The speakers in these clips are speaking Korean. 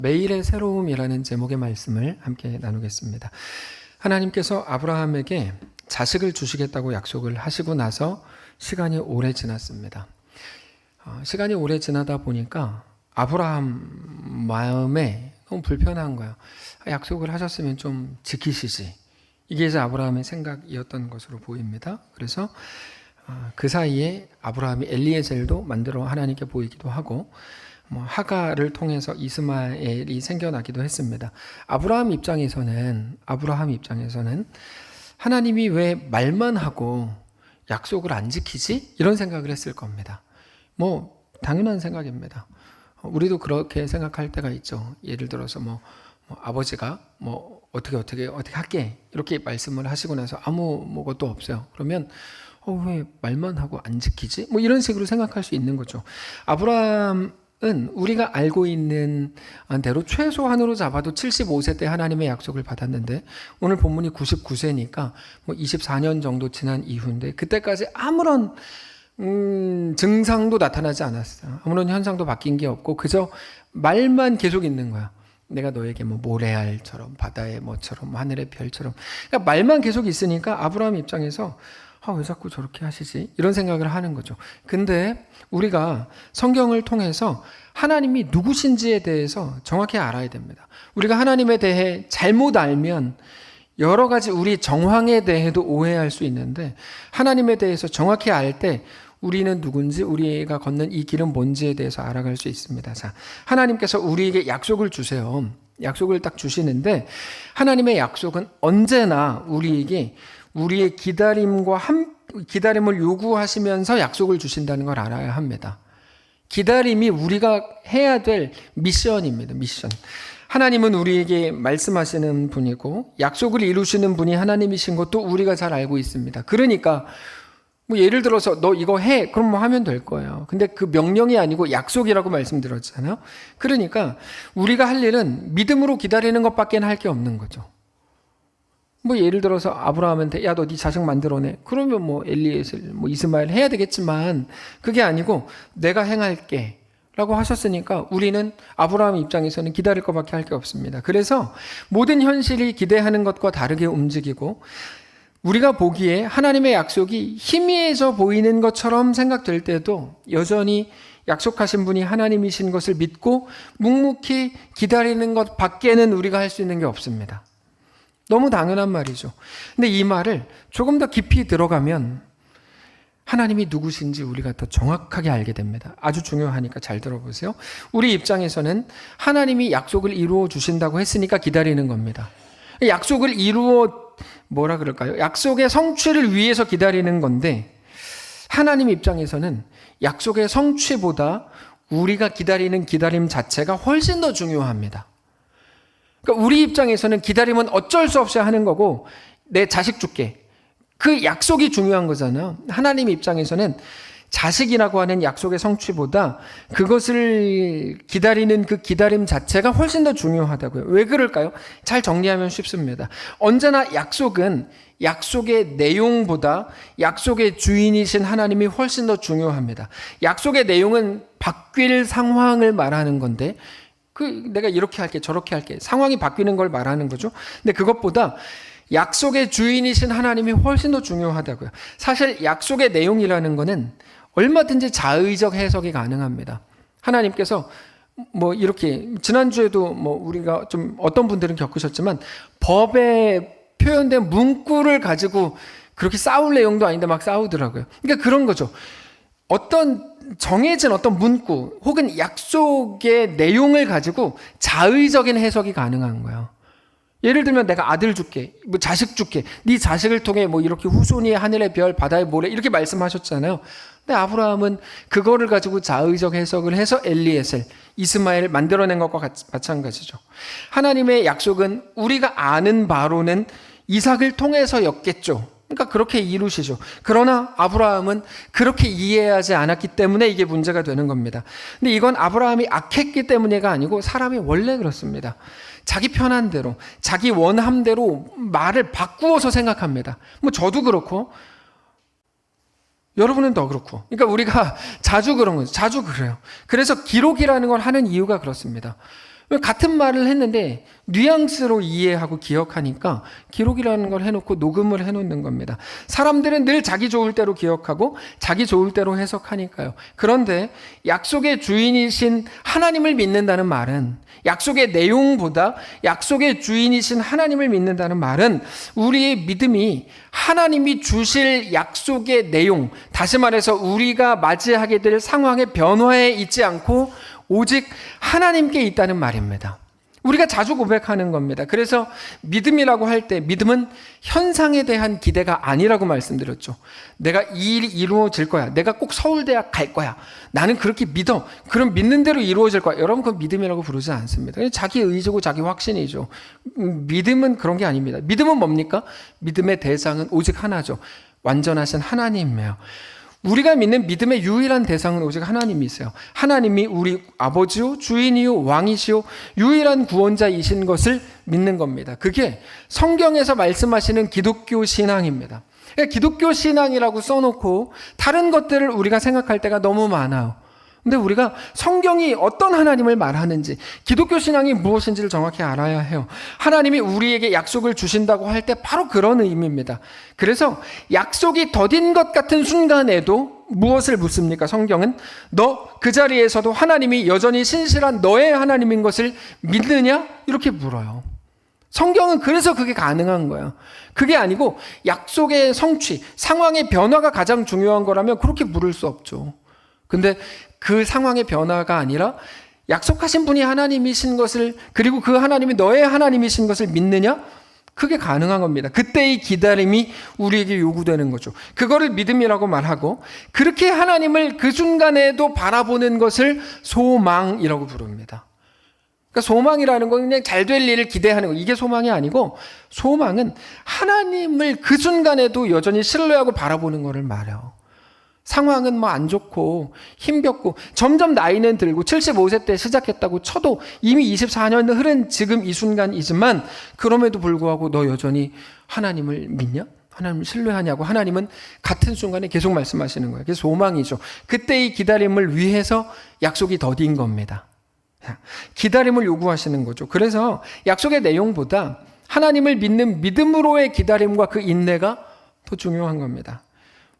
매일의 새로움이라는 제목의 말씀을 함께 나누겠습니다. 하나님께서 아브라함에게 자식을 주시겠다고 약속을 하시고 나서 시간이 오래 지났습니다. 시간이 오래 지나다 보니까 아브라함 마음에 너무 불편한 거예요. 약속을 하셨으면 좀 지키시지. 이게 이제 아브라함의 생각이었던 것으로 보입니다. 그래서 그 사이에 아브라함이 엘리에셀도 만들어 하나님께 보이기도 하고 하가를 통해서 이스마엘이 생겨나기도 했습니다. 아브라함 입장에서는 하나님이 왜 말만 하고 약속을 안 지키지? 이런 생각을 했을 겁니다. 당연한 생각입니다. 우리도 그렇게 생각할 때가 있죠. 예를 들어서 아버지가 어떻게 할게 이렇게 말씀을 하시고 나서 아무것도 없어요. 그러면 왜 말만 하고 안 지키지? 이런 식으로 생각할 수 있는 거죠. 아브라함은 우리가 알고 있는 대로 최소한으로 잡아도 75세 때 하나님의 약속을 받았는데 오늘 본문이 99세니까 24년 정도 지난 이후인데 그때까지 아무런 증상도 나타나지 않았어요. 아무런 현상도 바뀐 게 없고 그저 말만 계속 있는 거야. 내가 너에게 모래알처럼 바다의 뭐처럼 하늘의 별처럼 그러니까 말만 계속 있으니까 아브라함 입장에서 왜 자꾸 저렇게 하시지? 이런 생각을 하는 거죠. 근데 우리가 성경을 통해서 하나님이 누구신지에 대해서 정확히 알아야 됩니다. 우리가 하나님에 대해 잘못 알면 여러 가지 우리 정황에 대해도 오해할 수 있는데 하나님에 대해서 정확히 알 때 우리는 누군지 우리가 걷는 이 길은 뭔지에 대해서 알아갈 수 있습니다. 자, 하나님께서 우리에게 약속을 주세요. 약속을 딱 주시는데 하나님의 약속은 언제나 우리에게 우리의 기다림을 요구하시면서 약속을 주신다는 걸 알아야 합니다. 기다림이 우리가 해야 될 미션입니다. 미션. 하나님은 우리에게 말씀하시는 분이고 약속을 이루시는 분이 하나님이신 것도 우리가 잘 알고 있습니다. 그러니까 예를 들어서 너 이거 해 그럼 하면 될 거예요. 근데 그 명령이 아니고 약속이라고 말씀드렸잖아요. 그러니까 우리가 할 일은 믿음으로 기다리는 것밖에 할 게 없는 거죠. 예를 들어서 아브라함한테 야 너 네 자식 만들어내. 그러면 엘리에셀 이스마엘 해야 되겠지만 그게 아니고 내가 행할게 라고 하셨으니까 우리는 아브라함 입장에서는 기다릴 것밖에 할 게 없습니다. 그래서 모든 현실이 기대하는 것과 다르게 움직이고 우리가 보기에 하나님의 약속이 희미해져 보이는 것처럼 생각될 때도 여전히 약속하신 분이 하나님이신 것을 믿고 묵묵히 기다리는 것 밖에는 우리가 할 수 있는 게 없습니다. 너무 당연한 말이죠. 근데 이 말을 조금 더 깊이 들어가면 하나님이 누구신지 우리가 더 정확하게 알게 됩니다. 아주 중요하니까 잘 들어보세요. 우리 입장에서는 하나님이 약속을 이루어 주신다고 했으니까 기다리는 겁니다. 약속을 약속의 성취를 위해서 기다리는 건데 하나님 입장에서는 약속의 성취보다 우리가 기다리는 기다림 자체가 훨씬 더 중요합니다. 그러니까 우리 입장에서는 기다림은 어쩔 수 없이 하는 거고 내 자식 줄게. 그 약속이 중요한 거잖아요. 하나님 입장에서는 자식이라고 하는 약속의 성취보다 그것을 기다리는 그 기다림 자체가 훨씬 더 중요하다고요. 왜 그럴까요? 잘 정리하면 쉽습니다. 언제나 약속은 약속의 내용보다 약속의 주인이신 하나님이 훨씬 더 중요합니다. 약속의 내용은 바뀔 상황을 말하는 건데 내가 이렇게 할게 저렇게 할게 상황이 바뀌는 걸 말하는 거죠. 근데 그것보다 약속의 주인이신 하나님이 훨씬 더 중요하다고요. 사실 약속의 내용이라는 거는 얼마든지 자의적 해석이 가능합니다. 하나님께서 이렇게 지난주에도 우리가 좀 어떤 분들은 겪으셨지만 법에 표현된 문구를 가지고 그렇게 싸울 내용도 아닌데 막 싸우더라고요. 그러니까 그런 거죠. 정해진 어떤 문구 혹은 약속의 내용을 가지고 자의적인 해석이 가능한 거예요. 예를 들면 내가 아들 줄게, 자식 줄게, 네 자식을 통해 이렇게 후손이 하늘의 별, 바다의 모래 이렇게 말씀하셨잖아요. 근데 아브라함은 그거를 가지고 자의적 해석을 해서 엘리에셀, 이스마엘을 만들어낸 것과 마찬가지죠. 하나님의 약속은 우리가 아는 바로는 이삭을 통해서였겠죠. 그러니까 그렇게 이루시죠. 그러나 아브라함은 그렇게 이해하지 않았기 때문에 이게 문제가 되는 겁니다. 근데 이건 아브라함이 악했기 때문에가 아니고 사람이 원래 그렇습니다. 자기 편한 대로, 자기 원함대로 말을 바꾸어서 생각합니다. 저도 그렇고 여러분은 더 그렇고. 그러니까 우리가 자주 그런 거죠. 자주 그래요. 그래서 기록이라는 걸 하는 이유가 그렇습니다. 같은 말을 했는데 뉘앙스로 이해하고 기억하니까 기록이라는 걸 해놓고 녹음을 해놓는 겁니다. 사람들은 늘 자기 좋을 대로 기억하고 자기 좋을 대로 해석하니까요. 그런데 약속의 주인이신 하나님을 믿는다는 말은, 약속의 내용보다 약속의 주인이신 하나님을 믿는다는 말은 우리의 믿음이 하나님이 주실 약속의 내용, 다시 말해서 우리가 맞이하게 될 상황의 변화에 있지 않고 오직 하나님께 있다는 말입니다. 우리가 자주 고백하는 겁니다. 그래서 믿음이라고 할 때 믿음은 현상에 대한 기대가 아니라고 말씀드렸죠. 내가 이 일이 이루어질 거야. 내가 꼭 서울대학 갈 거야. 나는 그렇게 믿어. 그럼 믿는 대로 이루어질 거야. 여러분, 그건 믿음이라고 부르지 않습니다. 자기 의지고 자기 확신이죠. 믿음은 그런 게 아닙니다. 믿음은 뭡니까? 믿음의 대상은 오직 하나죠. 완전하신 하나님이에요. 우리가 믿는 믿음의 유일한 대상은 오직 하나님이세요. 하나님이 우리 아버지요, 주인이요, 왕이시요, 유일한 구원자이신 것을 믿는 겁니다. 그게 성경에서 말씀하시는 기독교 신앙입니다. 기독교 신앙이라고 써놓고 다른 것들을 우리가 생각할 때가 너무 많아요. 근데 우리가 성경이 어떤 하나님을 말하는지, 기독교 신앙이 무엇인지를 정확히 알아야 해요. 하나님이 우리에게 약속을 주신다고 할 때 바로 그런 의미입니다. 그래서 약속이 더딘 것 같은 순간에도 무엇을 묻습니까? 성경은 너 그 자리에서도 하나님이 여전히 신실한 너의 하나님인 것을 믿느냐? 이렇게 물어요. 성경은 그래서 그게 가능한 거예요. 그게 아니고 약속의 성취, 상황의 변화가 가장 중요한 거라면 그렇게 물을 수 없죠. 근데 그 상황의 변화가 아니라 약속하신 분이 하나님이신 것을, 그리고 그 하나님이 너의 하나님이신 것을 믿느냐? 그게 가능한 겁니다. 그때의 기다림이 우리에게 요구되는 거죠. 그거를 믿음이라고 말하고, 그렇게 하나님을 그 순간에도 바라보는 것을 소망이라고 부릅니다. 그러니까 소망이라는 건 그냥 잘 될 일을 기대하는 거, 이게 소망이 아니고, 소망은 하나님을 그 순간에도 여전히 신뢰하고 바라보는 것을 말해요. 상황은 뭐 안 좋고 힘겹고 점점 나이는 들고 75세 때 시작했다고 쳐도 이미 24년 흐른 지금 이 순간이지만, 그럼에도 불구하고 너 여전히 하나님을 믿냐? 하나님을 신뢰하냐고 하나님은 같은 순간에 계속 말씀하시는 거예요. 그게 소망이죠. 그때의 기다림을 위해서 약속이 더딘 겁니다. 기다림을 요구하시는 거죠. 그래서 약속의 내용보다 하나님을 믿는 믿음으로의 기다림과 그 인내가 더 중요한 겁니다.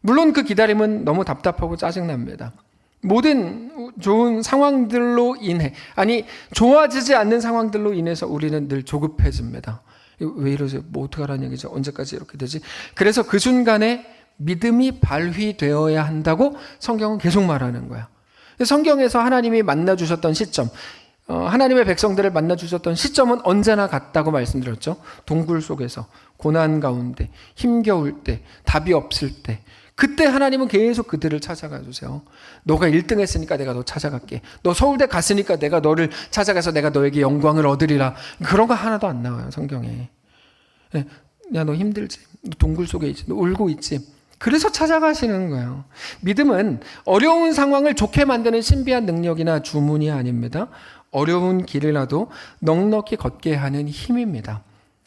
물론 그 기다림은 너무 답답하고 짜증납니다. 모든 좋은 상황들로 인해, 아니 좋아지지 않는 상황들로 인해서 우리는 늘 조급해집니다. 왜 이러지? 뭐 어떡하라는 얘기죠? 언제까지 이렇게 되지? 그래서 그 순간에 믿음이 발휘되어야 한다고 성경은 계속 말하는 거야. 성경에서 하나님이 만나주셨던 시점, 하나님의 백성들을 만나주셨던 시점은 언제나 같다고 말씀드렸죠. 동굴 속에서, 고난 가운데, 힘겨울 때, 답이 없을 때, 그때 하나님은 계속 그들을 찾아가 주세요. 너가 1등 했으니까 내가 너 찾아갈게. 너 서울대 갔으니까 내가 너를 찾아가서 내가 너에게 영광을 얻으리라. 그런 거 하나도 안 나와요, 성경에. 야, 너 힘들지? 너 동굴 속에 있지? 너 울고 있지? 그래서 찾아가시는 거예요. 믿음은 어려운 상황을 좋게 만드는 신비한 능력이나 주문이 아닙니다. 어려운 길이라도 넉넉히 걷게 하는 힘입니다.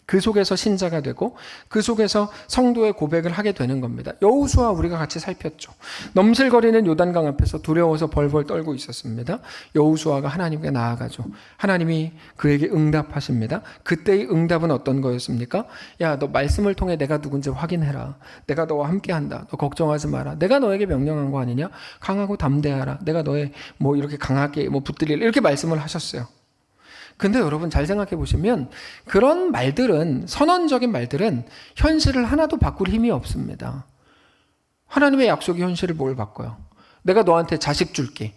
그 속에서 신자가 되고 그 속에서 성도의 고백을 하게 되는 겁니다. 여호수아 우리가 같이 살폈죠. 넘실거리는 요단강 앞에서 두려워서 벌벌 떨고 있었습니다. 여호수아가 하나님께 나아가죠. 하나님이 그에게 응답하십니다. 그때의 응답은 어떤 거였습니까? 야, 너 말씀을 통해 내가 누군지 확인해라. 내가 너와 함께한다. 너 걱정하지 마라. 내가 너에게 명령한 거 아니냐? 강하고 담대하라. 내가 너의 뭐 이렇게 강하게 뭐 붙들리라. 이렇게 말씀을 하셨어요. 근데 여러분 잘 생각해 보시면 그런 말들은, 선언적인 말들은 현실을 하나도 바꿀 힘이 없습니다. 하나님의 약속이 현실을 뭘 바꿔요? 내가 너한테 자식 줄게.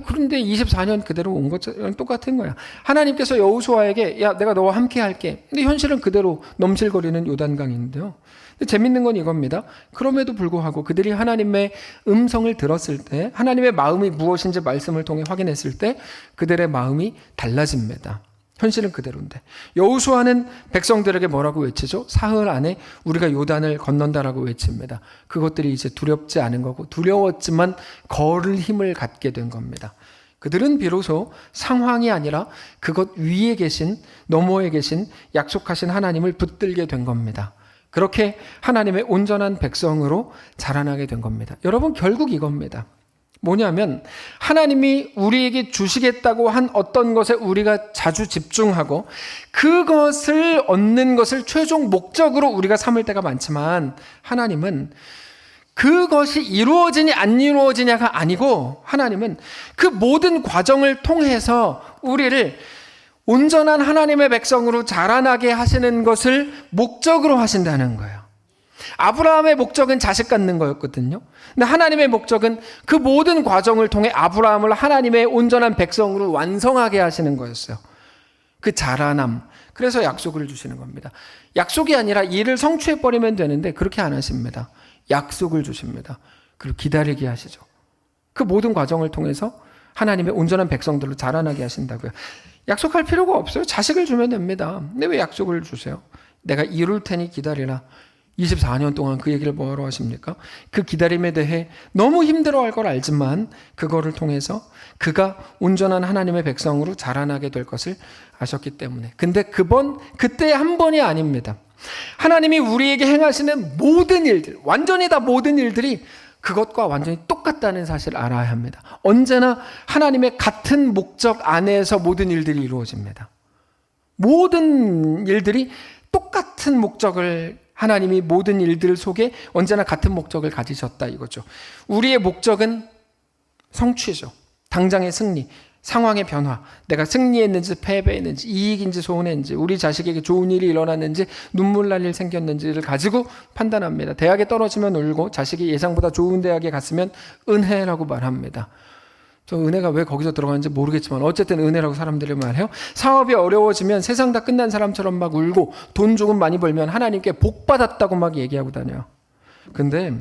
그런데 24년 그대로 온 것처럼 똑같은 거야. 하나님께서 여호수아에게 야, 내가 너와 함께 할게. 근데 현실은 그대로 넘실거리는 요단강인데요. 근데 재밌는 건 이겁니다. 그럼에도 불구하고 그들이 하나님의 음성을 들었을 때, 하나님의 마음이 무엇인지 말씀을 통해 확인했을 때 그들의 마음이 달라집니다. 현실은 그대로인데. 여호수아는 백성들에게 뭐라고 외치죠? 사흘 안에 우리가 요단을 건넌다라고 외칩니다. 그것들이 이제 두렵지 않은 거고, 두려웠지만 걸을 힘을 갖게 된 겁니다. 그들은 비로소 상황이 아니라 그것 위에 계신, 너머에 계신 약속하신 하나님을 붙들게 된 겁니다. 그렇게 하나님의 온전한 백성으로 자라나게 된 겁니다. 여러분, 결국 이겁니다. 뭐냐면 하나님이 우리에게 주시겠다고 한 어떤 것에 우리가 자주 집중하고 그것을 얻는 것을 최종 목적으로 우리가 삼을 때가 많지만, 하나님은 그것이 이루어지니 안 이루어지냐가 아니고, 하나님은 그 모든 과정을 통해서 우리를 온전한 하나님의 백성으로 자라나게 하시는 것을 목적으로 하신다는 거예요. 아브라함의 목적은 자식 갖는 거였거든요. 근데 하나님의 목적은 그 모든 과정을 통해 아브라함을 하나님의 온전한 백성으로 완성하게 하시는 거였어요. 그 자라남. 그래서 약속을 주시는 겁니다. 약속이 아니라 일을 성취해버리면 되는데 그렇게 안 하십니다. 약속을 주십니다. 그리고 기다리게 하시죠. 그 모든 과정을 통해서 하나님의 온전한 백성들로 자라나게 하신다고요. 약속할 필요가 없어요. 자식을 주면 됩니다. 근데 왜 약속을 주세요? 내가 이룰 테니 기다리라. 24년 동안 그 얘기를 뭐하러 하십니까? 그 기다림에 대해 너무 힘들어할 걸 알지만 그거를 통해서 그가 온전한 하나님의 백성으로 자라나게 될 것을 아셨기 때문에. 근데 그때 한 번이 아닙니다. 하나님이 우리에게 행하시는 모든 일들, 완전히 다 모든 일들이 그것과 완전히 똑같다는 사실을 알아야 합니다. 언제나 하나님의 같은 목적 안에서 모든 일들이 이루어집니다. 모든 일들이 똑같은 목적을, 하나님이 모든 일들 속에 언제나 같은 목적을 가지셨다 이거죠. 우리의 목적은 성취죠. 당장의 승리, 상황의 변화, 내가 승리했는지 패배했는지, 이익인지 손해인지, 우리 자식에게 좋은 일이 일어났는지 눈물 날 일 생겼는지를 가지고 판단합니다. 대학에 떨어지면 울고 자식이 예상보다 좋은 대학에 갔으면 은혜라고 말합니다. 저 은혜가 왜 거기서 들어가는지 모르겠지만 어쨌든 은혜라고 사람들이 말해요. 사업이 어려워지면 세상 다 끝난 사람처럼 막 울고 돈 조금 많이 벌면 하나님께 복 받았다고 막 얘기하고 다녀요. 근데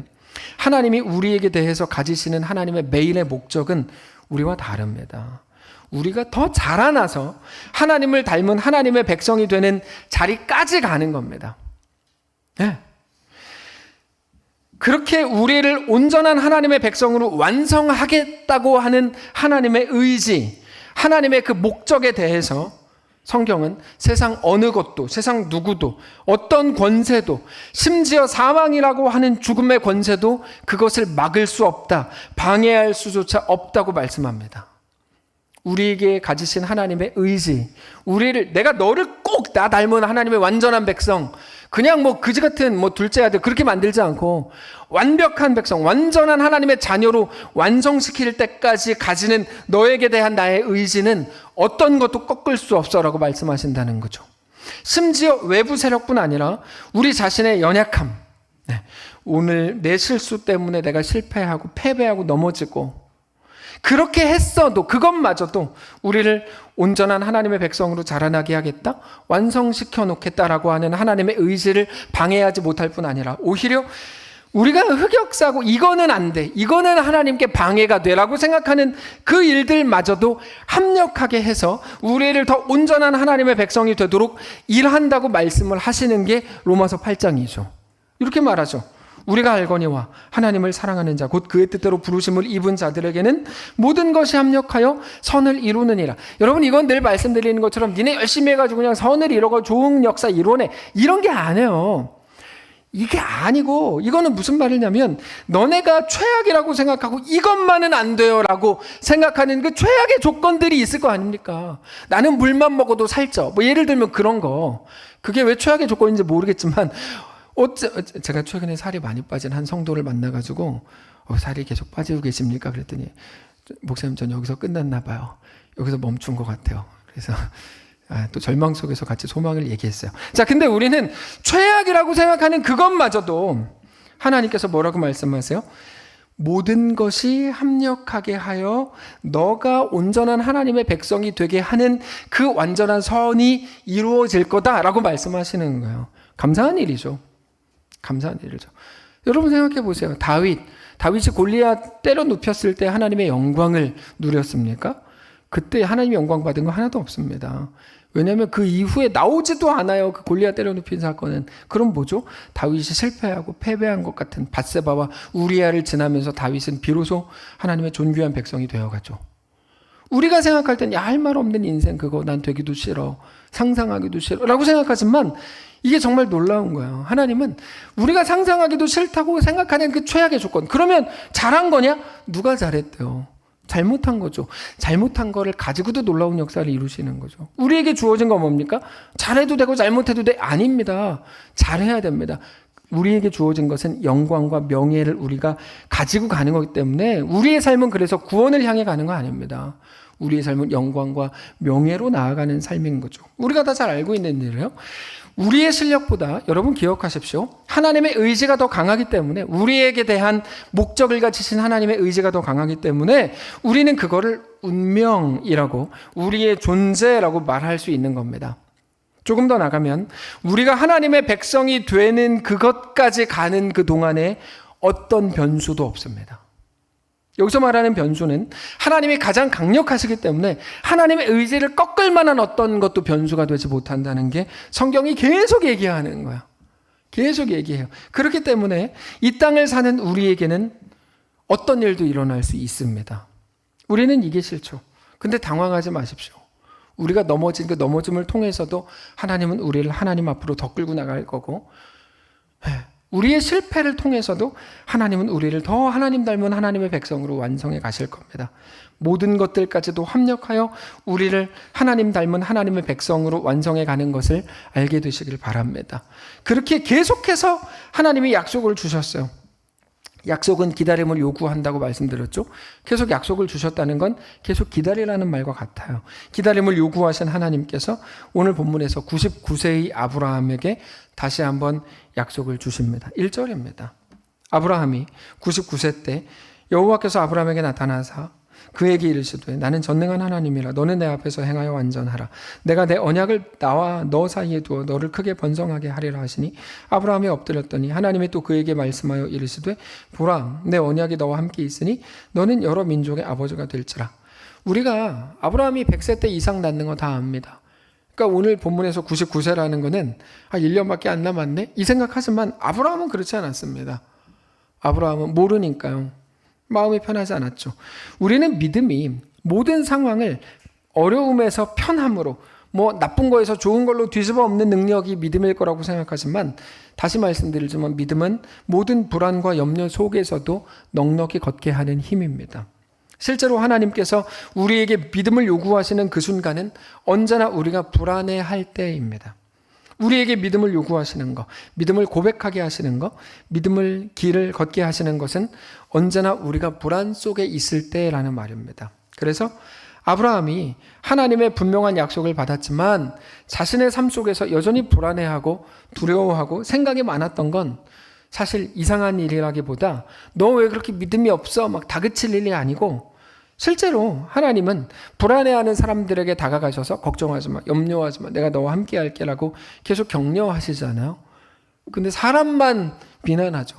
하나님이 우리에게 대해서 가지시는 하나님의 매일의 목적은 우리와 다릅니다. 우리가 더 자라나서 하나님을 닮은 하나님의 백성이 되는 자리까지 가는 겁니다. 네. 그렇게 우리를 온전한 하나님의 백성으로 완성하겠다고 하는 하나님의 의지, 하나님의 그 목적에 대해서 성경은 세상 어느 것도, 세상 누구도, 어떤 권세도, 심지어 사망이라고 하는 죽음의 권세도 그것을 막을 수 없다, 방해할 수조차 없다고 말씀합니다. 우리에게 가지신 하나님의 의지, 내가 너를 꼭 나 닮은 하나님의 완전한 백성, 그냥 뭐 그지 같은 뭐 둘째 아들 그렇게 만들지 않고 완벽한 백성, 완전한 하나님의 자녀로 완성시킬 때까지 가지는 너에게 대한 나의 의지는 어떤 것도 꺾을 수 없어라고 말씀하신다는 거죠. 심지어 외부 세력뿐 아니라 우리 자신의 연약함, 오늘 내 실수 때문에 내가 실패하고 패배하고 넘어지고 그렇게 했어도 그것마저도 우리를 온전한 하나님의 백성으로 자라나게 하겠다, 완성시켜 놓겠다라고 하는 하나님의 의지를 방해하지 못할 뿐 아니라 오히려 우리가 흑역사고 이거는 안 돼, 이거는 하나님께 방해가 되라고 생각하는 그 일들마저도 합력하게 해서 우리를 더 온전한 하나님의 백성이 되도록 일한다고 말씀을 하시는 게 로마서 8장이죠. 이렇게 말하죠. 우리가 알거니와 하나님을 사랑하는 자 곧 그의 뜻대로 부르심을 입은 자들에게는 모든 것이 합력하여 선을 이루느니라. 여러분, 이건 늘 말씀드리는 것처럼 니네 열심히 해가지고 그냥 선을 이루고 좋은 역사 이루네 이런 게 아니에요. 이게 아니고, 이거는 무슨 말이냐면 너네가 최악이라고 생각하고 이것만은 안 돼요 라고 생각하는 그 최악의 조건들이 있을 거 아닙니까? 나는 물만 먹어도 살쪄, 뭐 예를 들면 그런 거. 그게 왜 최악의 조건인지 모르겠지만 제가 최근에 살이 많이 빠진 한 성도를 만나가지고 살이 계속 빠지고 계십니까? 그랬더니 목사님 전 여기서 끝났나 봐요. 여기서 멈춘 것 같아요. 그래서 또 절망 속에서 같이 소망을 얘기했어요. 자, 근데 우리는 최악이라고 생각하는 그것마저도 하나님께서 뭐라고 말씀하세요? 모든 것이 합력하게 하여 너가 온전한 하나님의 백성이 되게 하는 그 완전한 선이 이루어질 거다라고 말씀하시는 거예요. 감사한 일이죠. 감사한 일이죠. 여러분 생각해 보세요. 다윗이 골리앗 때려 눕혔을 때 하나님의 영광을 누렸습니까? 그때 하나님의 영광 받은 거 하나도 없습니다. 왜냐하면 그 이후에 나오지도 않아요. 그 골리앗 때려 눕힌 사건은. 그럼 뭐죠? 다윗이 실패하고 패배한 것 같은 밧세바와 우리아를 지나면서 다윗은 비로소 하나님의 존귀한 백성이 되어가죠. 우리가 생각할 땐 야, 할 말 없는 인생 그거 난 되기도 싫어. 상상하기도 싫어. 라고 생각하지만 이게 정말 놀라운 거예요. 하나님은 우리가 상상하기도 싫다고 생각하는 그 최악의 조건. 그러면 잘한 거냐? 누가 잘했대요? 잘못한 거죠. 잘못한 거를 가지고도 놀라운 역사를 이루시는 거죠. 우리에게 주어진 건 뭡니까? 잘해도 되고 잘못해도 돼? 아닙니다. 잘해야 됩니다. 우리에게 주어진 것은 영광과 명예를 우리가 가지고 가는 거기 때문에 우리의 삶은 그래서 구원을 향해 가는 거 아닙니다. 우리의 삶은 영광과 명예로 나아가는 삶인 거죠. 우리가 다 잘 알고 있는 일이에요. 우리의 실력보다 여러분 기억하십시오. 하나님의 의지가 더 강하기 때문에 우리에게 대한 목적을 가지신 하나님의 의지가 더 강하기 때문에 우리는 그거를 운명이라고 우리의 존재라고 말할 수 있는 겁니다. 조금 더 나가면 우리가 하나님의 백성이 되는 그것까지 가는 그 동안에 어떤 변수도 없습니다. 여기서 말하는 변수는 하나님이 가장 강력하시기 때문에 하나님의 의지를 꺾을 만한 어떤 것도 변수가 되지 못한다는 게 성경이 계속 얘기하는 거야. 계속 얘기해요. 그렇기 때문에 이 땅을 사는 우리에게는 어떤 일도 일어날 수 있습니다. 우리는 이게 싫죠. 근데 당황하지 마십시오. 우리가 넘어진 그 넘어짐을 통해서도 하나님은 우리를 하나님 앞으로 더 끌고 나갈 거고, 우리의 실패를 통해서도 하나님은 우리를 더 하나님 닮은 하나님의 백성으로 완성해 가실 겁니다. 모든 것들까지도 합력하여 우리를 하나님 닮은 하나님의 백성으로 완성해 가는 것을 알게 되시길 바랍니다. 그렇게 계속해서 하나님이 약속을 주셨어요. 약속은 기다림을 요구한다고 말씀드렸죠. 계속 약속을 주셨다는 건 계속 기다리라는 말과 같아요. 기다림을 요구하신 하나님께서 오늘 본문에서 99세의 아브라함에게 다시 한번 약속을 주십니다. 1절입니다. 아브라함이 99세 때 여호와께서 아브라함에게 나타나사 그에게 이르시되 나는 전능한 하나님이라 너는 내 앞에서 행하여 완전하라. 내가 내 언약을 나와 너 사이에 두어 너를 크게 번성하게 하리라 하시니 아브라함이 엎드렸더니 하나님이 또 그에게 말씀하여 이르시되 보라 내 언약이 너와 함께 있으니 너는 여러 민족의 아버지가 될지라. 우리가 아브라함이 100세 때 이상 낳는 거 다 압니다. 그러니까 오늘 본문에서 99세라는 거는 1년밖에 안 남았네? 이 생각하지만 아브라함은 그렇지 않았습니다. 아브라함은 모르니까요. 마음이 편하지 않았죠. 우리는 믿음이 모든 상황을 어려움에서 편함으로 나쁜 거에서 좋은 걸로 뒤집어 엎는 능력이 믿음일 거라고 생각하지만 다시 말씀드리지만 믿음은 모든 불안과 염려 속에서도 넉넉히 걷게 하는 힘입니다. 실제로 하나님께서 우리에게 믿음을 요구하시는 그 순간은 언제나 우리가 불안해할 때입니다. 우리에게 믿음을 요구하시는 것, 믿음을 고백하게 하시는 것, 믿음을 길을 걷게 하시는 것은 언제나 우리가 불안 속에 있을 때라는 말입니다. 그래서 아브라함이 하나님의 분명한 약속을 받았지만 자신의 삶 속에서 여전히 불안해하고 두려워하고 생각이 많았던 건 사실 이상한 일이라기보다 너 왜 그렇게 믿음이 없어? 막 다그칠 일이 아니고 실제로 하나님은 불안해하는 사람들에게 다가가셔서 걱정하지 마, 염려하지 마, 내가 너와 함께 할게 라고 계속 격려하시잖아요. 근데 사람만 비난하죠.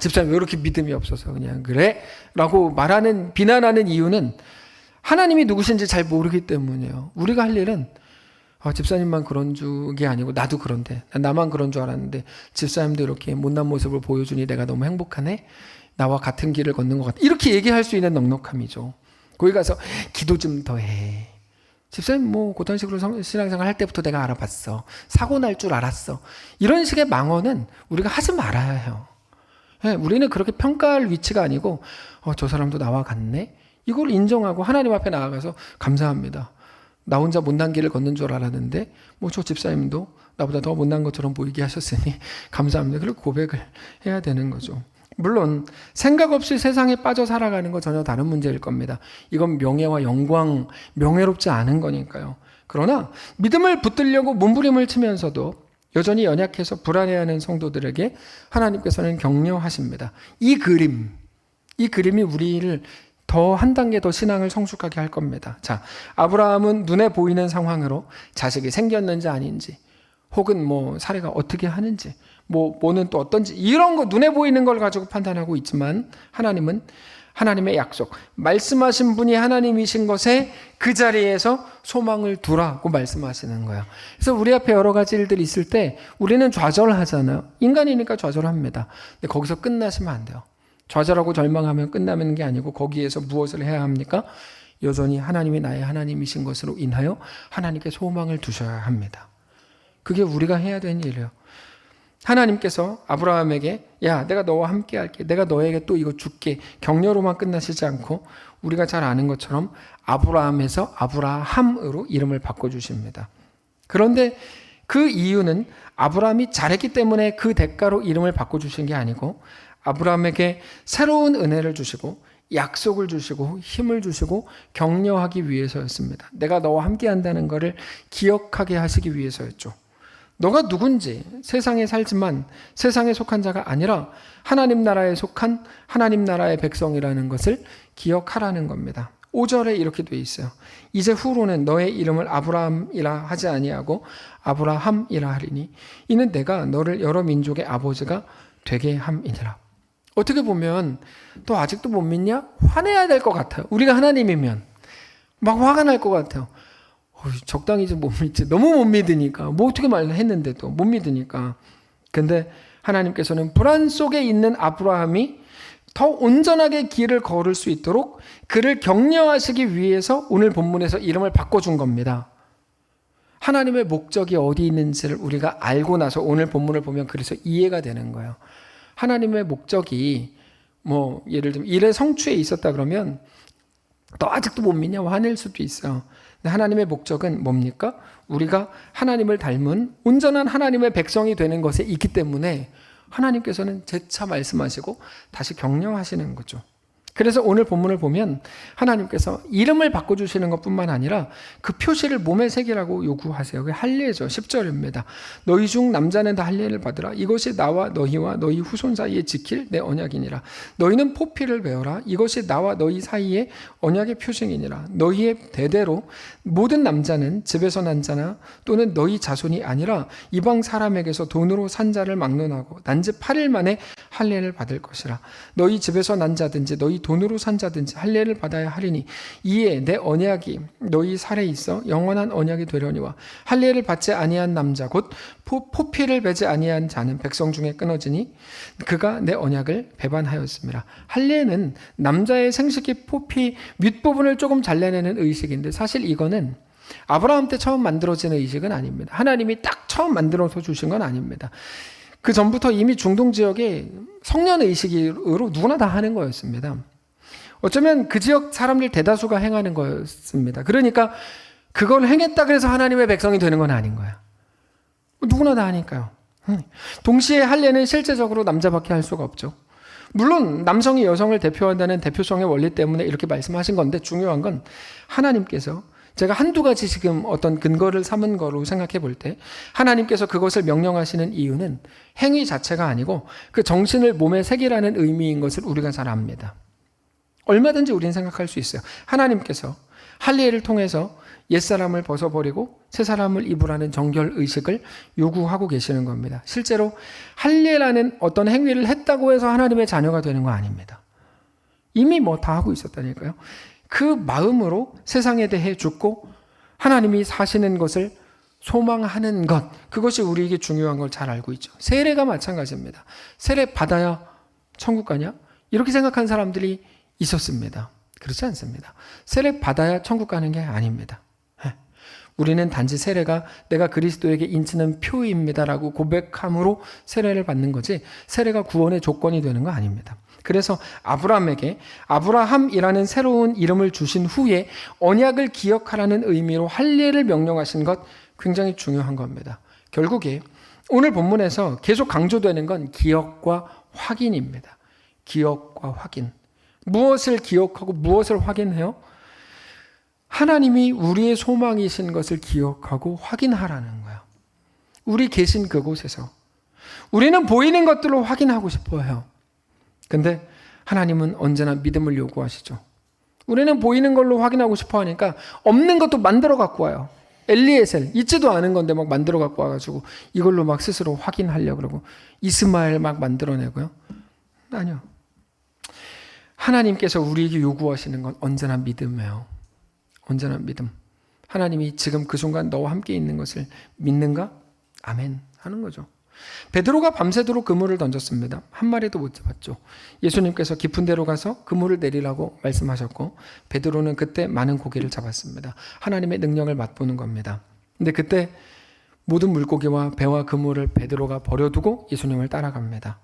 집사님 왜 이렇게 믿음이 없어서 그냥 그래? 라고 비난하는 이유는 하나님이 누구신지 잘 모르기 때문이에요. 우리가 할 일은 집사님만 그런 게 아니고 나도 그런데 나만 그런 줄 알았는데 집사님도 이렇게 못난 모습을 보여주니 내가 너무 행복하네? 나와 같은 길을 걷는 것 같아. 이렇게 얘기할 수 있는 넉넉함이죠. 거기 가서 기도 좀 더 해. 집사님 그런 식으로 신앙생활 할 때부터 내가 알아봤어. 사고 날 줄 알았어. 이런 식의 망언은 우리가 하지 말아야 해요. 우리는 그렇게 평가할 위치가 아니고 저 사람도 나와 같네. 이걸 인정하고 하나님 앞에 나아가서 감사합니다. 나 혼자 못난 길을 걷는 줄 알았는데 저 집사님도 나보다 더 못난 것처럼 보이게 하셨으니 감사합니다. 그리고 고백을 해야 되는 거죠. 물론 생각 없이 세상에 빠져 살아가는 거 전혀 다른 문제일 겁니다. 이건 명예와 영광, 명예롭지 않은 거니까요. 그러나 믿음을 붙들려고 몸부림을 치면서도 여전히 연약해서 불안해하는 성도들에게 하나님께서는 격려하십니다. 이 그림이 우리를 더 한 단계 더 신앙을 성숙하게 할 겁니다. 자, 아브라함은 눈에 보이는 상황으로 자식이 생겼는지 아닌지 혹은 사례가 어떻게 하는지 뭐는 또 어떤지 이런 거 눈에 보이는 걸 가지고 판단하고 있지만 하나님은 하나님의 약속, 말씀하신 분이 하나님이신 것에 그 자리에서 소망을 두라고 말씀하시는 거예요. 그래서 우리 앞에 여러 가지 일들이 있을 때 우리는 좌절하잖아요. 인간이니까 좌절합니다. 근데 거기서 끝나시면 안 돼요. 좌절하고 절망하면 끝나는 게 아니고 거기에서 무엇을 해야 합니까? 여전히 하나님이 나의 하나님이신 것으로 인하여 하나님께 소망을 두셔야 합니다. 그게 우리가 해야 되는 일이에요. 하나님께서 아브라함에게 야, 내가 너와 함께 할게. 내가 너에게 또 이거 줄게. 격려로만 끝나시지 않고 우리가 잘 아는 것처럼 아브라함에서 아브라함으로 이름을 바꿔주십니다. 그런데 그 이유는 아브라함이 잘했기 때문에 그 대가로 이름을 바꿔주신 게 아니고 아브라함에게 새로운 은혜를 주시고 약속을 주시고 힘을 주시고 격려하기 위해서였습니다. 내가 너와 함께 한다는 것을 기억하게 하시기 위해서였죠. 너가 누군지 세상에 살지만 세상에 속한 자가 아니라 하나님 나라에 속한 하나님 나라의 백성이라는 것을 기억하라는 겁니다. 5절에 이렇게 돼 있어요. 이제 후로는 너의 이름을 아브라함이라 하지 아니하고 아브라함이라 하리니 이는 내가 너를 여러 민족의 아버지가 되게 함이니라. 어떻게 보면 또 아직도 못 믿냐? 화내야 될 것 같아요. 우리가 하나님이면 막 화가 날 것 같아요. 적당히 좀 못 믿지. 너무 못 믿으니까. 뭐 어떻게 말했는데도 못 믿으니까. 근데 하나님께서는 불안 속에 있는 아브라함이 더 온전하게 길을 걸을 수 있도록 그를 격려하시기 위해서 오늘 본문에서 이름을 바꿔준 겁니다. 하나님의 목적이 어디 있는지를 우리가 알고 나서 오늘 본문을 보면 그래서 이해가 되는 거예요. 하나님의 목적이 뭐 예를 들면 일의 성취에 있었다 그러면 너 아직도 못 믿냐? 화낼 수도 있어요. 근데 하나님의 목적은 뭡니까? 우리가 하나님을 닮은 온전한 하나님의 백성이 되는 것에 있기 때문에 하나님께서는 재차 말씀하시고 다시 격려하시는 거죠. 그래서 오늘 본문을 보면 하나님께서 이름을 바꿔주시는 것뿐만 아니라 그 표시를 몸에 새기라고 요구하세요. 그게 할례죠. 10절입니다. 너희 중 남자는 다 할례를 받으라. 이것이 나와 너희와 너희 후손 사이에 지킬 내 언약이니라. 너희는 포피를 베어라. 이것이 나와 너희 사이에 언약의 표징이니라. 너희의 대대로 모든 남자는 집에서 난 자나 또는 너희 자손이 아니라 이방 사람에게서 돈으로 산 자를 막론하고 난지 8일 만에 할례를 받을 것이라. 너희 집에서 난 자든지 너희 돈으로 산 자든지 할례를 받아야 하리니 이에 내 언약이 너희 살에 있어 영원한 언약이 되려니와 할례를 받지 아니한 남자 곧 포피를 베지 아니한 자는 백성 중에 끊어지니 그가 내 언약을 배반하였습니다. 할례는 남자의 생식기 포피 윗부분을 조금 잘라내는 의식인데 사실 이거는 아브라함 때 처음 만들어진 의식은 아닙니다. 하나님이 딱 처음 만들어서 주신 건 아닙니다. 그 전부터 이미 중동 지역에 성년 의식으로 누구나 다 하는 거였습니다. 어쩌면 그 지역 사람들 대다수가 행하는 거였습니다. 그러니까 그걸 행했다 그래서 하나님의 백성이 되는 건 아닌 거야. 누구나 다 하니까요. 동시에 할례는 실제적으로 남자밖에 할 수가 없죠. 물론 남성이 여성을 대표한다는 대표성의 원리 때문에 이렇게 말씀하신 건데 중요한 건 하나님께서 제가 한두 가지 지금 어떤 근거를 삼은 거로 생각해 볼 때 하나님께서 그것을 명령하시는 이유는 행위 자체가 아니고 그 정신을 몸에 새기라는 의미인 것을 우리가 잘 압니다. 얼마든지 우리는 생각할 수 있어요. 하나님께서 할례를 통해서 옛사람을 벗어버리고 새사람을 입으라는 정결의식을 요구하고 계시는 겁니다. 실제로 할례라는 어떤 행위를 했다고 해서 하나님의 자녀가 되는 거 아닙니다. 이미 뭐 다 하고 있었다니까요. 그 마음으로 세상에 대해 죽고 하나님이 사시는 것을 소망하는 것, 그것이 우리에게 중요한 걸 잘 알고 있죠. 세례가 마찬가지입니다. 세례 받아야 천국 가냐? 이렇게 생각한 사람들이 있었습니다. 그렇지 않습니다. 세례 받아야 천국 가는 게 아닙니다. 우리는 단지 세례가 내가 그리스도에게 인치는 표입니다라고 고백함으로 세례를 받는 거지 세례가 구원의 조건이 되는 거 아닙니다. 그래서 아브라함에게 아브라함이라는 새로운 이름을 주신 후에 언약을 기억하라는 의미로 할례를 명령하신 것 굉장히 중요한 겁니다. 결국에 오늘 본문에서 계속 강조되는 건 기억과 확인입니다. 기억과 확인. 무엇을 기억하고 무엇을 확인해요? 하나님이 우리의 소망이신 것을 기억하고 확인하라는 거야. 우리 계신 그곳에서. 우리는 보이는 것들로 확인하고 싶어요. 근데 하나님은 언제나 믿음을 요구하시죠. 우리는 보이는 걸로 확인하고 싶어 하니까 없는 것도 만들어 갖고 와요. 엘리에셀, 있지도 않은 건데 막 만들어 갖고 와가지고 이걸로 막 스스로 확인하려고 그러고 이스마엘 막 만들어내고요. 아니요. 하나님께서 우리에게 요구하시는 건 언제나 믿음이에요. 언제나 믿음. 하나님이 지금 그 순간 너와 함께 있는 것을 믿는가? 아멘 하는 거죠. 베드로가 밤새도록 그물을 던졌습니다. 한 마리도 못 잡았죠. 예수님께서 깊은 데로 가서 그물을 내리라고 말씀하셨고 베드로는 그때 많은 고기를 잡았습니다. 하나님의 능력을 맛보는 겁니다. 근데 그때 모든 물고기와 배와 그물을 베드로가 버려두고 예수님을 따라갑니다.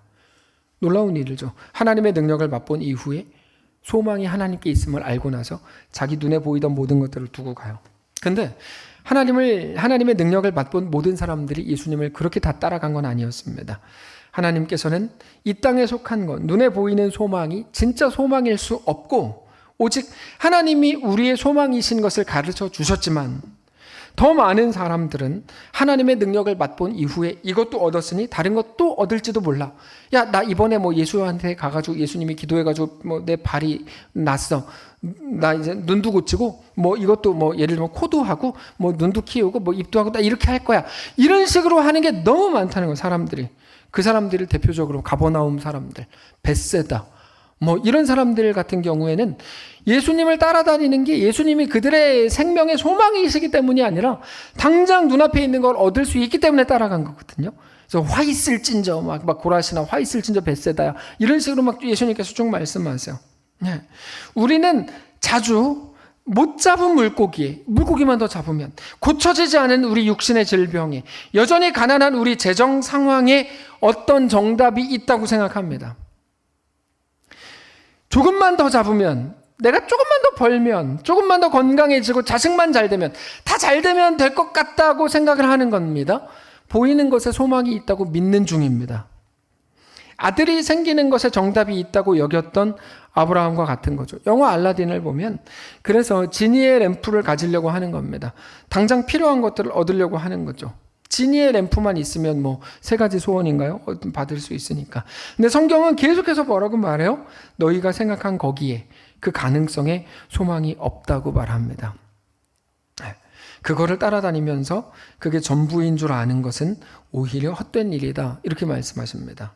놀라운 일이죠. 하나님의 능력을 맛본 이후에 소망이 하나님께 있음을 알고 나서 자기 눈에 보이던 모든 것들을 두고 가요. 근데 하나님의 능력을 맛본 모든 사람들이 예수님을 그렇게 다 따라간 건 아니었습니다. 하나님께서는 이 땅에 속한 것, 눈에 보이는 소망이 진짜 소망일 수 없고 오직 하나님이 우리의 소망이신 것을 가르쳐 주셨지만 더 많은 사람들은 하나님의 능력을 맛본 이후에 이것도 얻었으니 다른 것도 얻을지도 몰라. 야, 나 이번에 뭐 예수한테 가가지고 예수님이 기도해가지고 뭐 내 발이 났어. 나 이제 눈도 고치고 뭐 이것도 뭐 예를 들면 코도 하고 뭐 눈도 키우고 뭐 입도 하고 나 이렇게 할 거야. 이런 식으로 하는 게 너무 많다는 거예요, 사람들이. 그 사람들을 대표적으로 가버나움 사람들, 벳세다. 뭐 이런 사람들 같은 경우에는 예수님을 따라다니는 게 예수님이 그들의 생명의 소망이시기 때문이 아니라 당장 눈앞에 있는 걸 얻을 수 있기 때문에 따라간 거거든요. 그래서 화 있을진저 막 고라시나 화 있을진저 벳세다야 이런 식으로 막 예수님께서 쭉 말씀하세요. 네. 우리는 자주 못 잡은 물고기만 더 잡으면 고쳐지지 않은 우리 육신의 질병에 여전히 가난한 우리 재정 상황에 어떤 정답이 있다고 생각합니다. 조금만 더 잡으면 내가 조금만 더 벌면 조금만 더 건강해지고 자식만 잘 되면 다 잘 되면 될 것 같다고 생각을 하는 겁니다. 보이는 것에 소망이 있다고 믿는 중입니다. 아들이 생기는 것에 정답이 있다고 여겼던 아브라함과 같은 거죠. 영화 알라딘을 보면 그래서 지니의 램프를 가지려고 하는 겁니다. 당장 필요한 것들을 얻으려고 하는 거죠. 지니의 램프만 있으면 뭐 세 가지 소원인가요? 받을 수 있으니까. 근데 성경은 계속해서 뭐라고 말해요? 너희가 생각한 거기에 그 가능성에 소망이 없다고 말합니다. 그거를 따라다니면서 그게 전부인 줄 아는 것은 오히려 헛된 일이다. 이렇게 말씀하십니다.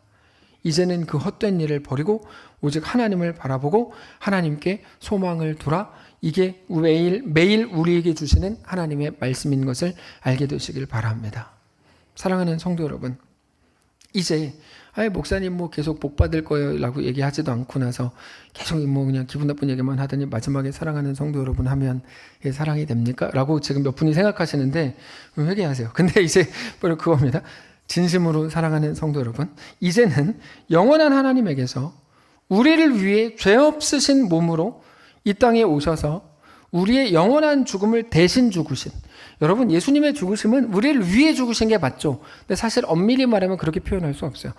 이제는 그 헛된 일을 버리고 오직 하나님을 바라보고 하나님께 소망을 두라. 이게 매일 우리에게 주시는 하나님의 말씀인 것을 알게 되시길 바랍니다. 사랑하는 성도 여러분, 이제 목사님 뭐 계속 복 받을 거예요 라고 얘기하지도 않고 나서 계속 뭐 그냥 기분 나쁜 얘기만 하더니 마지막에 사랑하는 성도 여러분 하면 이게 사랑이 됩니까? 라고 지금 몇 분이 생각하시는데 회개하세요. 근데 이제 그겁니다. 진심으로 사랑하는 성도 여러분, 이제는 영원한 하나님에게서 우리를 위해 죄 없으신 몸으로 이 땅에 오셔서 우리의 영원한 죽음을 대신 죽으신, 여러분 예수님의 죽으심은 우리를 위해 죽으신 게 맞죠. 근데 사실 엄밀히 말하면 그렇게 표현할 수 없어요.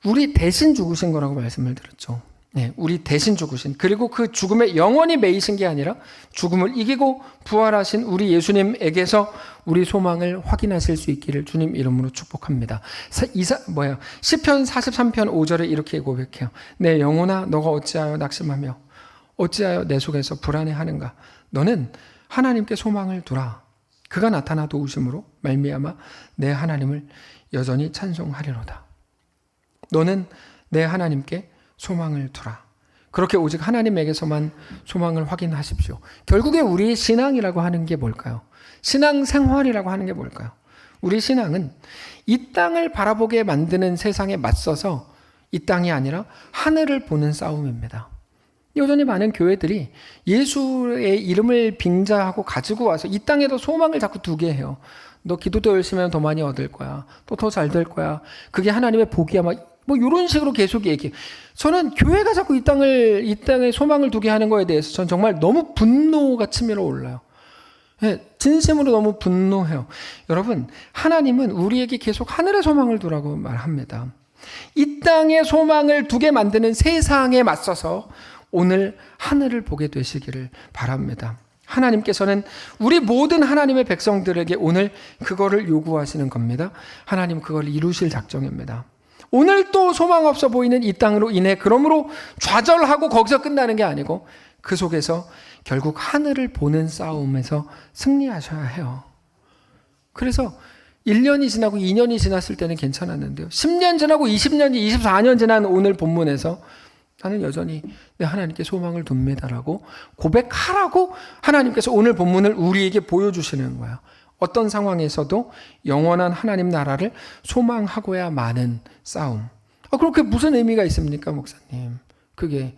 우리 대신 죽으신 거라고 말씀을 드렸죠. 네, 우리 대신 죽으신, 그리고 그 죽음에 영원히 매이신 게 아니라 죽음을 이기고 부활하신 우리 예수님에게서 우리 소망을 확인하실 수 있기를 주님 이름으로 축복합니다. 시편 43편 5절에 이렇게 고백해요. 내 영혼아 너가 어찌하여 낙심하며 어찌하여 내 속에서 불안해하는가. 너는 하나님께 소망을 두라. 그가 나타나 도우심으로 말미암아 내 하나님을 여전히 찬송하리로다. 너는 내 하나님께 소망을 두라. 그렇게 오직 하나님에게서만 소망을 확인하십시오. 결국에 우리의 신앙이라고 하는 게 뭘까요? 신앙생활이라고 하는 게 뭘까요? 우리 신앙은 이 땅을 바라보게 만드는 세상에 맞서서 이 땅이 아니라 하늘을 보는 싸움입니다. 여전히 많은 교회들이 예수의 이름을 빙자하고 가지고 와서 이 땅에도 소망을 자꾸 두게 해요. 너 기도도 열심히 하면 더 많이 얻을 거야. 또 더 잘 될 거야. 그게 하나님의 복이야. 뭐 이런 식으로 계속 얘기해요. 저는 교회가 자꾸 이 땅에 소망을 두게 하는 거에 대해서 저는 정말 너무 분노가 치밀어 올라요. 네, 진심으로 너무 분노해요. 여러분, 하나님은 우리에게 계속 하늘의 소망을 두라고 말합니다. 이 땅에 소망을 두게 만드는 세상에 맞서서 오늘 하늘을 보게 되시기를 바랍니다. 하나님께서는 우리 모든 하나님의 백성들에게 오늘 그거를 요구하시는 겁니다. 하나님 그걸 이루실 작정입니다. 오늘 또 소망 없어 보이는 이 땅으로 인해 그러므로 좌절하고 거기서 끝나는 게 아니고 그 속에서 결국 하늘을 보는 싸움에서 승리하셔야 해요. 그래서 1년이 지나고 2년이 지났을 때는 괜찮았는데요. 10년 지나고 20년, 24년 지난 오늘 본문에서 나는 여전히 내 하나님께 소망을 둡니다라고 고백하라고 하나님께서 오늘 본문을 우리에게 보여주시는 거야. 어떤 상황에서도 영원한 하나님 나라를 소망하고야 마는 싸움. 그렇게 무슨 의미가 있습니까, 목사님? 그게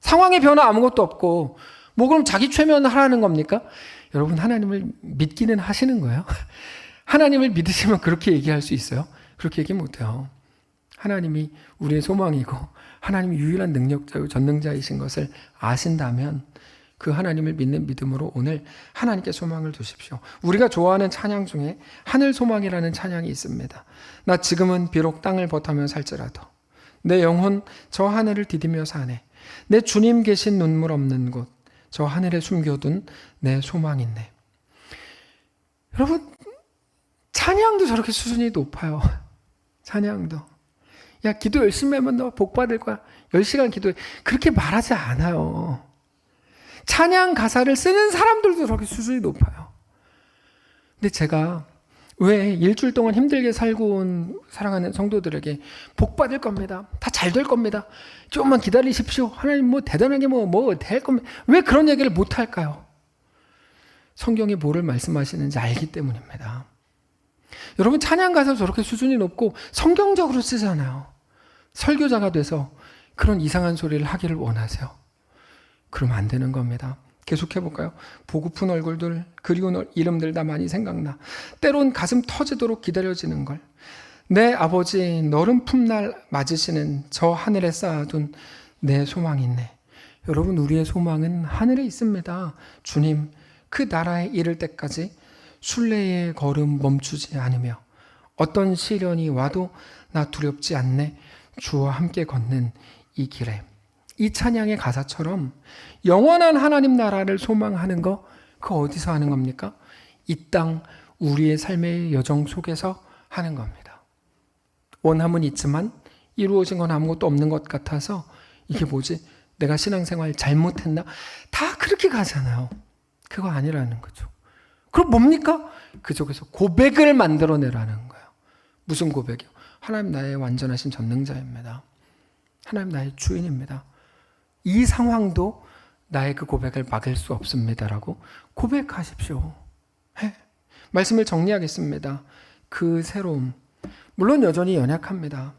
상황의 변화 아무것도 없고 뭐 그럼 자기 최면하라는 겁니까? 여러분, 하나님을 믿기는 하시는 거예요? 하나님을 믿으시면 그렇게 얘기할 수 있어요? 그렇게 얘기 못해요. 하나님이 우리의 소망이고 하나님이 유일한 능력자요 전능자이신 것을 아신다면 그 하나님을 믿는 믿음으로 오늘 하나님께 소망을 두십시오. 우리가 좋아하는 찬양 중에 하늘 소망이라는 찬양이 있습니다. 나 지금은 비록 땅을 버타며 살지라도 내 영혼 저 하늘을 디디며 사네. 내 주님 계신 눈물 없는 곳 저 하늘에 숨겨둔 내 소망 있네. 여러분, 찬양도 저렇게 수준이 높아요. 찬양도. 야, 기도 열심히 하면 너 복 받을 거야. 10시간 기도해. 그렇게 말하지 않아요. 찬양 가사를 쓰는 사람들도 저렇게 수준이 높아요. 근데 제가 왜 일주일 동안 힘들게 살아가는 성도들에게 복 받을 겁니다. 다 잘 될 겁니다. 조금만 기다리십시오. 하나님 뭐 대단하게 뭐 될 겁니다. 왜 그런 얘기를 못 할까요? 성경이 뭐를 말씀하시는지 알기 때문입니다. 여러분, 찬양 가사 저렇게 수준이 높고 성경적으로 쓰잖아요. 설교자가 돼서 그런 이상한 소리를 하기를 원하세요. 그러면 안 되는 겁니다. 계속해 볼까요? 보고픈 얼굴들, 그리운 이름들 다 많이 생각나. 때론 가슴 터지도록 기다려지는 걸. 내 아버지 너른 품날 맞으시는 저 하늘에 쌓아둔 내 소망이 있네. 여러분, 우리의 소망은 하늘에 있습니다. 주님, 그 나라에 이를 때까지 순례의 걸음 멈추지 않으며 어떤 시련이 와도 나 두렵지 않네. 주와 함께 걷는 이 길에. 이 찬양의 가사처럼 영원한 하나님 나라를 소망하는 거, 그거 어디서 하는 겁니까? 이 땅 우리의 삶의 여정 속에서 하는 겁니다. 원함은 있지만 이루어진 건 아무것도 없는 것 같아서 이게 뭐지? 내가 신앙생활 잘못했나? 다 그렇게 가잖아요. 그거 아니라는 거죠. 그럼 뭡니까? 그 속에서 고백을 만들어내라는 거예요. 무슨 고백이요? 하나님 나의 완전하신 전능자입니다. 하나님 나의 주인입니다. 이 상황도 나의 그 고백을 막을 수 없습니다라고 고백하십시오. 말씀을 정리하겠습니다. 그 새로움, 물론 여전히 연약합니다.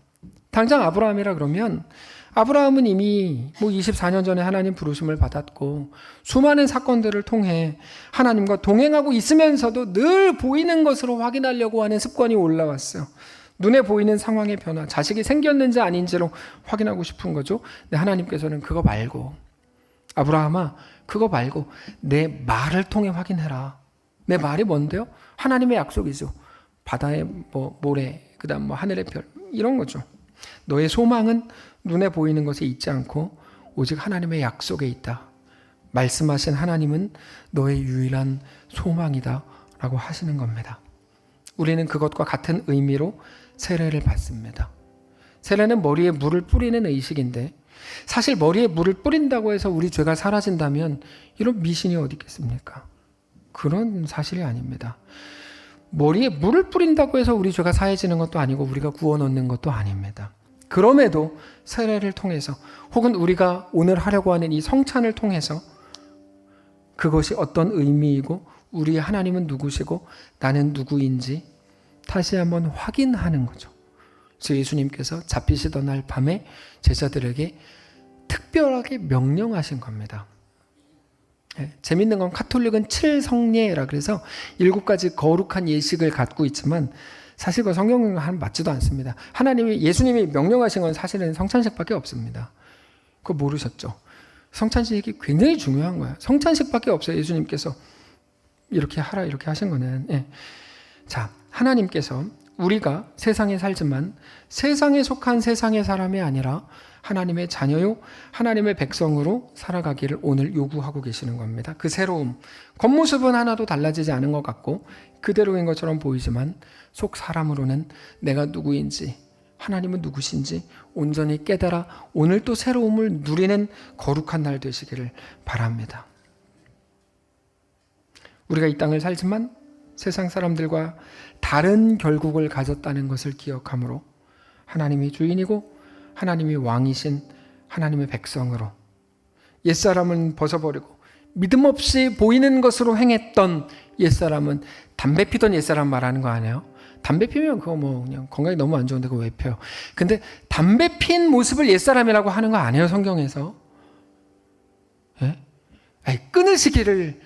당장 아브라함이라 그러면 아브라함은 이미 24년 전에 하나님 부르심을 받았고 수많은 사건들을 통해 하나님과 동행하고 있으면서도 늘 보이는 것으로 확인하려고 하는 습관이 올라왔어요. 눈에 보이는 상황의 변화, 자식이 생겼는지 아닌지로 확인하고 싶은 거죠. 근데 하나님께서는 그거 말고, 아브라함아, 그거 말고 내 말을 통해 확인해라. 내 말이 뭔데요? 하나님의 약속이죠. 바다의 모래, 그다음 하늘의 별, 이런 거죠. 너의 소망은 눈에 보이는 것에 있지 않고 오직 하나님의 약속에 있다. 말씀하신 하나님은 너의 유일한 소망이다 라고 하시는 겁니다. 우리는 그것과 같은 의미로 세례를 받습니다. 세례는 머리에 물을 뿌리는 의식인데 사실 머리에 물을 뿌린다고 해서 우리 죄가 사라진다면 이런 미신이 어디 있겠습니까? 그런 사실이 아닙니다. 머리에 물을 뿌린다고 해서 우리 죄가 사해지는 것도 아니고 우리가 구원 얻는 것도 아닙니다. 그럼에도 세례를 통해서 혹은 우리가 오늘 하려고 하는 이 성찬을 통해서 그것이 어떤 의미이고 우리 하나님은 누구시고 나는 누구인지 다시 한번 확인하는 거죠. 그래서 예수님께서 잡히시던 날 밤에 제자들에게 특별하게 명령하신 겁니다. 재밌는 건 카톨릭은 7성례라 그래서 7가지 거룩한 예식을 갖고 있지만 사실 그 성경과 맞지도 않습니다. 예수님이 명령하신 건 사실은 성찬식밖에 없습니다. 그거 모르셨죠? 성찬식이 굉장히 중요한 거예요. 성찬식밖에 없어요. 예수님께서 이렇게 하라 이렇게 하신 거는. 자, 하나님께서 우리가 세상에 살지만 세상에 속한 세상의 사람이 아니라 하나님의 자녀요 하나님의 백성으로 살아가기를 오늘 요구하고 계시는 겁니다. 그 새로움, 겉모습은 하나도 달라지지 않은 것 같고 그대로인 것처럼 보이지만 속 사람으로는 내가 누구인지 하나님은 누구신지 온전히 깨달아 오늘 또 새로움을 누리는 거룩한 날 되시기를 바랍니다. 우리가 이 땅을 살지만 세상 사람들과 다른 결국을 가졌다는 것을 기억하므로 하나님이 주인이고 하나님이 왕이신 하나님의 백성으로 옛사람은 벗어버리고 믿음 없이 보이는 것으로 행했던 옛사람은 담배 피던 옛사람 말하는 거 아니에요? 담배 피면 그거 뭐 그냥 건강이 너무 안 좋은데 그거 왜 펴요? 근데 담배 핀 모습을 옛사람이라고 하는 거 아니에요, 성경에서? 예? 아니, 끊으시기를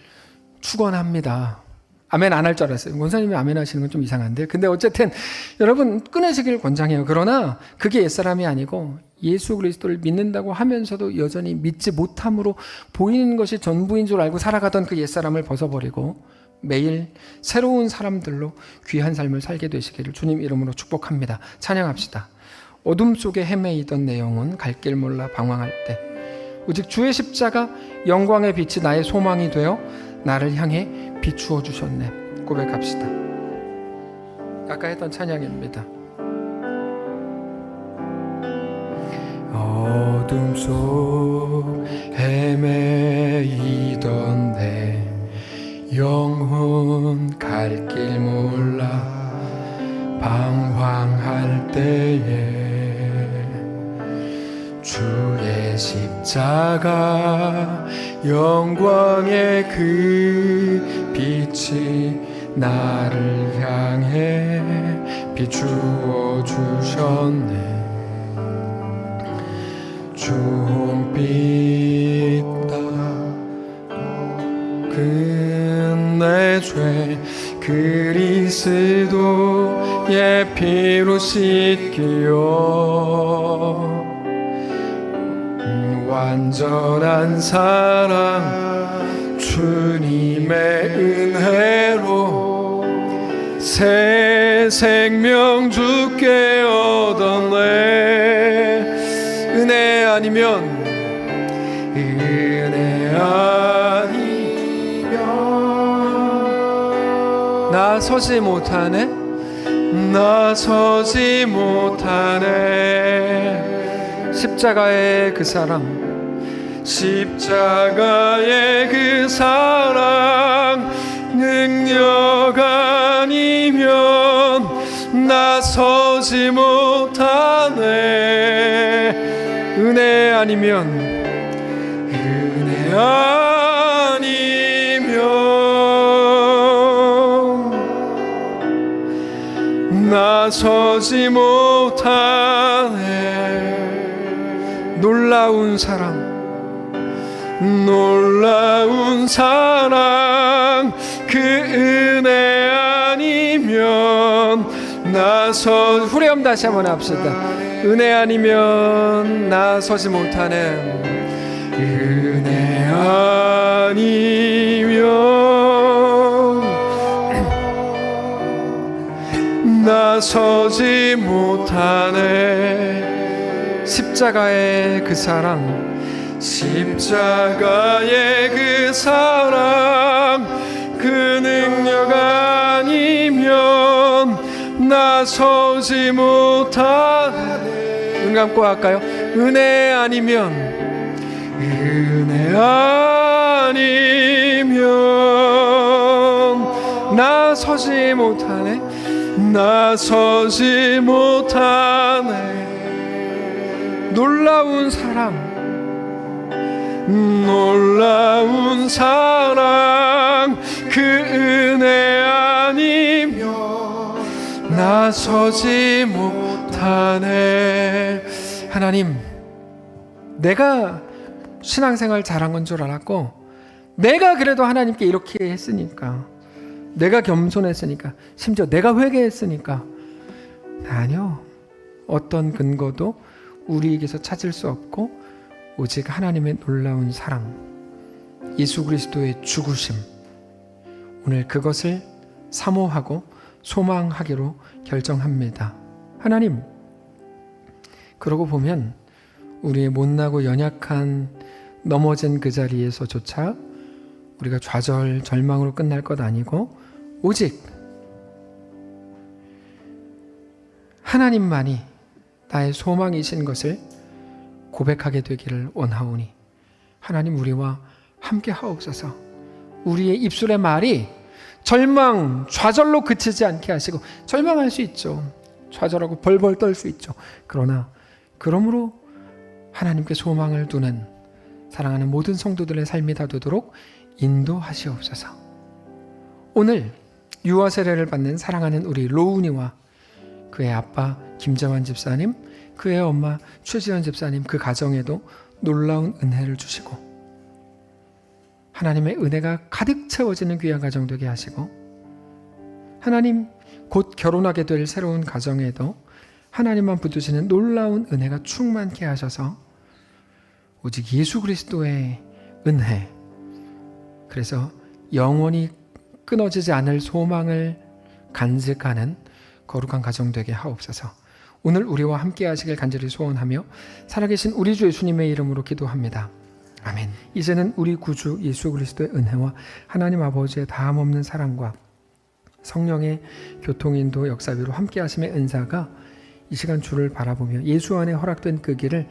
축원합니다. 아멘 안 할 줄 알았어요. 권사님이 아멘 하시는 건 좀 이상한데. 근데 어쨌든 여러분 끊으시기를 권장해요. 그러나 그게 옛사람이 아니고 예수 그리스도를 믿는다고 하면서도 여전히 믿지 못함으로 보이는 것이 전부인 줄 알고 살아가던 그 옛사람을 벗어버리고 매일 새로운 사람들로 귀한 삶을 살게 되시기를 주님 이름으로 축복합니다. 찬양합시다. 어둠 속에 헤매이던 내 영혼 갈 길 몰라 방황할 때 오직 주의 십자가 영광의 빛이 나의 소망이 되어 나를 향해 비추어 주셨네. 고백합시다. 아까 했던 찬양입니다. 어둠 속 헤매이던 내 영혼 갈 길 몰라 방황할 때에 주의 십자가 영광의 그 빛이 나를 향해 비추어 주셨네. 주홍빛 내 죄 그리스도의 피로 씻기요 완전한 사랑 주님의 은혜로 새 생명 주께 얻었네. 은혜 아니면 나서지 못하네. 십자가의 그 사랑, 십자가의 그 사랑 능력 아니면 나서지 못하네. 은혜 아니면 나서지 못하네. 놀라운 사랑 그 은혜 아니면 후렴 다시 한번 합시다. 은혜 아니면 나서지 못하네. 은혜 아니면 나서지 못하네. 십자가의 그 사랑, 십자가의 그 사랑 그 능력 아니면 나서지 못하네. 눈 감고 할까요? 은혜 아니면 나서지 못하네. 놀라운 사랑 그 은혜 아니면 나서지 못하네. 하나님, 내가 신앙생활 잘한 건 줄 알았고, 내가 그래도 하나님께 이렇게 했으니까, 내가 겸손했으니까, 심지어 내가 회개했으니까, 아니요, 어떤 근거도 우리에게서 찾을 수 없고 오직 하나님의 놀라운 사랑, 예수 그리스도의 죽으심, 오늘 그것을 사모하고 소망하기로 결정합니다. 하나님, 그러고 보면 우리의 못나고 연약한 넘어진 그 자리에서조차 우리가 좌절, 절망으로 끝날 것 아니고 오직 하나님만이 나의 소망이신 것을 고백하게 되기를 원하오니 하나님 우리와 함께 하옵소서. 우리의 입술의 말이 절망, 좌절로 그치지 않게 하시고, 절망할 수 있죠. 좌절하고 벌벌 떨 수 있죠. 그러나 그러므로 하나님께 소망을 두는 사랑하는 모든 성도들의 삶이 다 되도록 인도하시옵소서. 오늘 유아 세례를 받는 사랑하는 우리 로운이와 그의 아빠 김정환 집사님, 그의 엄마 최지연 집사님, 그 가정에도 놀라운 은혜를 주시고 하나님의 은혜가 가득 채워지는 귀한 가정 되게 하시고, 하나님 곧 결혼하게 될 새로운 가정에도 하나님만 붙드시는 놀라운 은혜가 충만케 하셔서 오직 예수 그리스도의 은혜, 그래서 영원히 끊어지지 않을 소망을 간직하는 거룩한 가정 되게 하옵소서. 오늘 우리와 함께 하시길 간절히 소원하며 살아계신 우리 주 예수님의 이름으로 기도합니다. 아멘. 이제는 우리 구주 예수 그리스도의 은혜와 하나님 아버지의 다함없는 사랑과 성령의 교통인도 역사위로 함께 하심의 은사가 이 시간 주를 바라보며 예수 안에 허락된 그 길을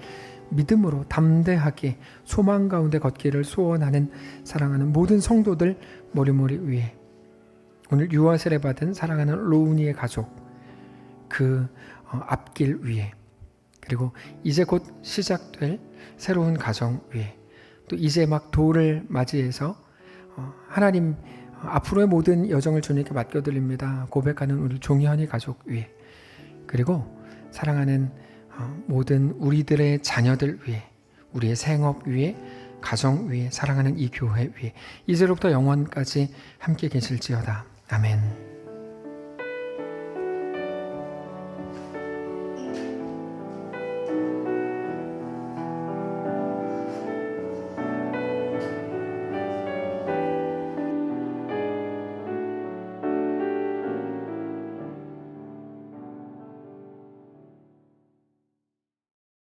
믿음으로 담대하게 소망 가운데 걷기를 소원하는 사랑하는 모든 성도들 머리머리 위에, 오늘 유아 세례 받은 사랑하는 로운이의 가족 그 앞길 위에, 그리고 이제 곧 시작될 새로운 가정 위에, 또 이제 막 도를 맞이해서 하나님 앞으로의 모든 여정을 주님께 맡겨드립니다 고백하는 우리 종현이 가족 위에, 그리고 사랑하는 모든 우리들의 자녀들 위에, 우리의 생업 위에, 가정 위에, 사랑하는 이 교회 위에 이제로부터 영원까지 함께 계실지어다. 아멘.